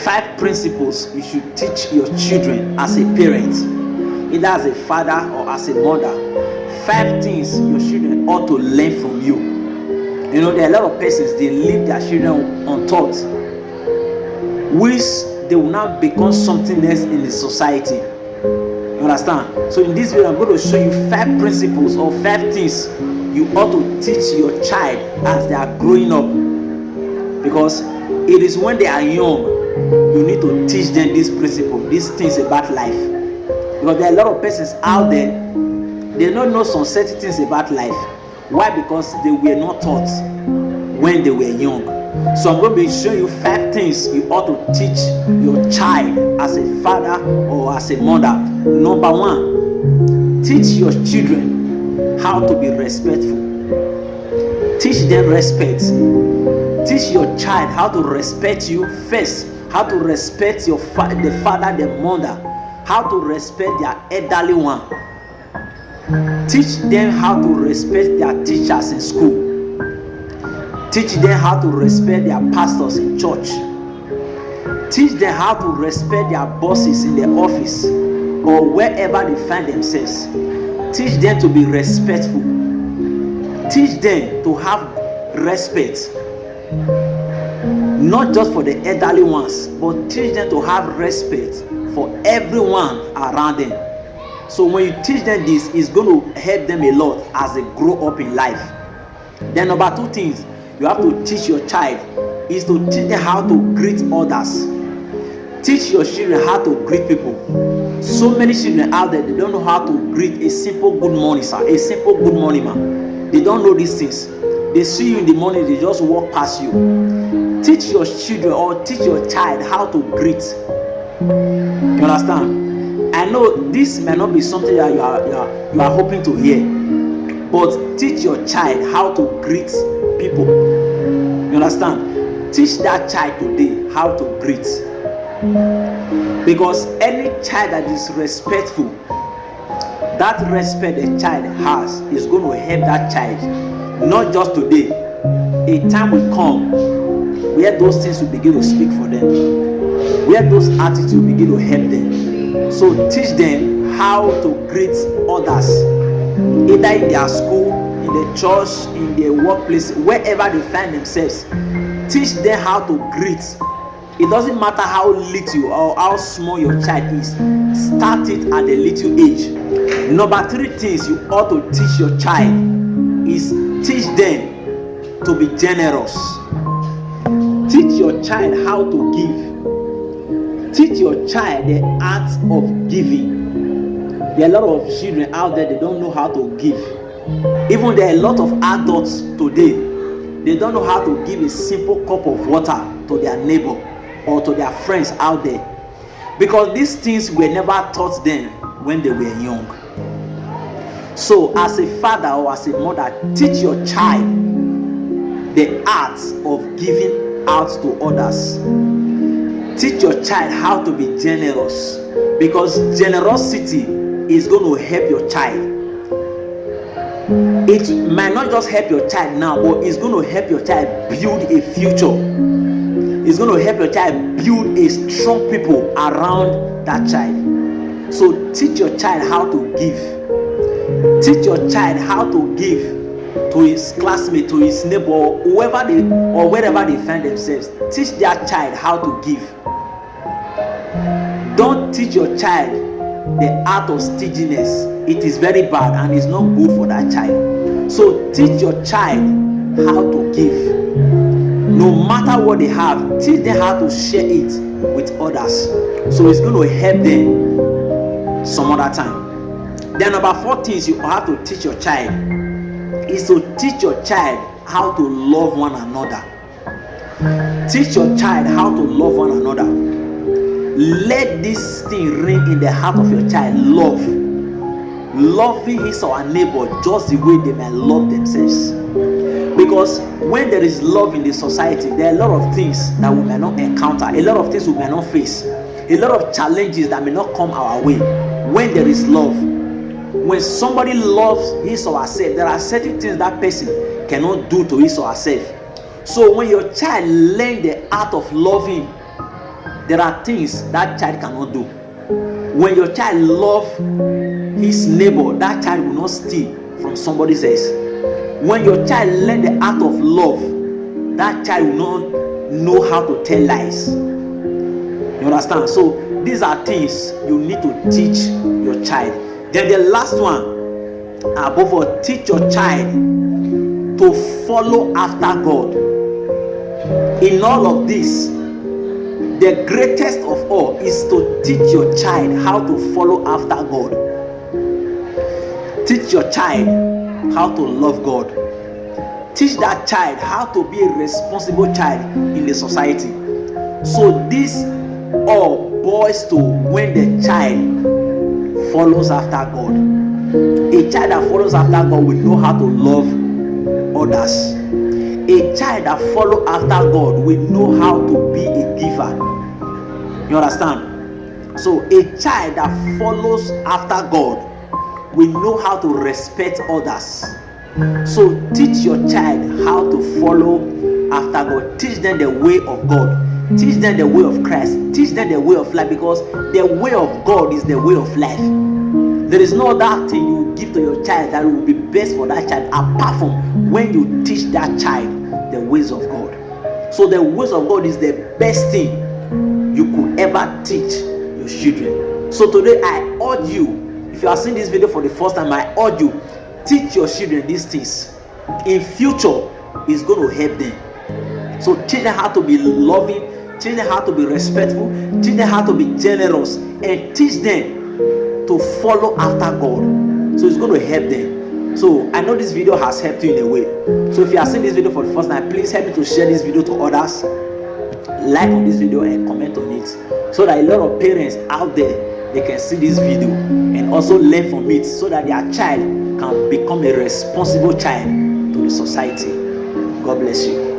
5 principles you should teach your children as a parent, either as a father or as a mother. 5 things your children ought to learn from you. You know, there are a lot of persons, they leave their children untaught, which they will now become something else in the society. You understand? So in this video, I'm going to show you 5 principles or 5 things you ought to teach your child as they are growing up. Because it is when they are young, you need to teach them this principle, these things about life. Because there are a lot of persons out there, they don't know some certain things about life. Why? Because they were not taught when they were young. So I'm going to be showing you 5 things you ought to teach your child as a father or as a mother. Number 1, teach your children how to be respectful. Teach them respect. Teach your child how to respect you first, how to respect the father, the mother, how to respect their elderly one. Teach them how to respect their teachers in school. Teach them how to respect their pastors in church. Teach them how to respect their bosses in the office or wherever they find themselves. Teach them to be respectful. Teach them to have respect, not just for the elderly ones, but teach them to have respect for everyone around them. So when you teach them this, it's going to help them a lot as they grow up in life. Then number 2 things you have to teach your child is to teach them how to greet others. Teach your children how to greet people. So many children out there, they don't know how to greet a simple good morning, sir, a simple good morning, man. They don't know these things. They see you in the morning, they just walk past you. Teach your children or teach your child how to greet. You understand? I know this may not be something that you are hoping to hear, but teach your child how to greet people. You understand? Teach that child today how to greet. Because any child that is respectful, that respect the child has is going to help that child. Not just today. A time will come where those things will begin to speak for them, where those attitudes will begin to help them. So teach them how to greet others, either in their school, in the church, in their workplace, wherever they find themselves. Teach them how to greet. It doesn't matter how little or how small your child is. Start it at a little age. Number 3 things you ought to teach your child is teach them to be generous. Teach your child how to give. Teach your child the art of giving. There are a lot of children out there, they don't know how to give. Even there are a lot of adults today, they don't know how to give a simple cup of water to their neighbor or to their friends out there, because these things were never taught them when they were young. So as a father or as a mother, teach your child the art of giving out to others. Teach your child how to be generous, because generosity is going to help your child. It might not just help your child now, but it's going to help your child build a future. It's going to help your child build a strong people around that child. So teach your child how to give. Teach your child how to give to his classmate, to his neighbor, whoever they or wherever they find themselves. Teach their child how to give. Don't teach your child the art of stinginess. It is very bad and it's not good for that child. So teach your child how to give. No matter what they have, teach them how to share it with others. So it's going to help them some other time. Then number 4 things you have to teach your child is to teach your child how to love one another. Teach your child how to love one another. Let this thing ring in the heart of your child. Loving his or her neighbor just the way they may love themselves. Because when there is love in the society, there are a lot of things that we may not encounter, a lot of things we may not face, a lot of challenges that may not come our way. When there is love, when somebody loves his or herself, there are certain things that person cannot do to his or herself. So when your child learns the art of loving there are things that child cannot do. When your child love his neighbor, that child will not steal from somebody else. When your child learn the art of love, that child will not know how to tell lies. You understand? So these are things you need to teach your child. Then the last one, above all, teach your child to follow after God. In all of this, the greatest of all is to teach your child how to follow after God. Teach your child how to love God. Teach that child how to be a responsible child in the society. So this all boils to when the child follows after God. A child that follows after God will know how to love others. A child that follows after God will know how to be a giver. You understand? So a child that follows after God will know how to respect others. So teach your child how to follow after God. Teach them the way of God. Teach them the way of Christ. Teach them the way of life, because the way of God is the way of life. There is no other thing you give to your child that will be best for that child apart from when you teach that child the ways of God. So the ways of God is the best thing you could ever teach your children. So today I urge you, if you are seeing this video for the first time, I urge you, teach your children these things. In future, it's going to help them. So teach them how to be loving, teach them how to be respectful, teach them how to be generous, and teach them to follow after God. So it's going to help them. So I know this video has helped you in a way. So if you are seeing this video for the first time, please help me to share this video to others. Like on this video and comment on it, so that a lot of parents out there, they can see this video and also learn from it, so that their child can become a responsible child to the society. God bless you.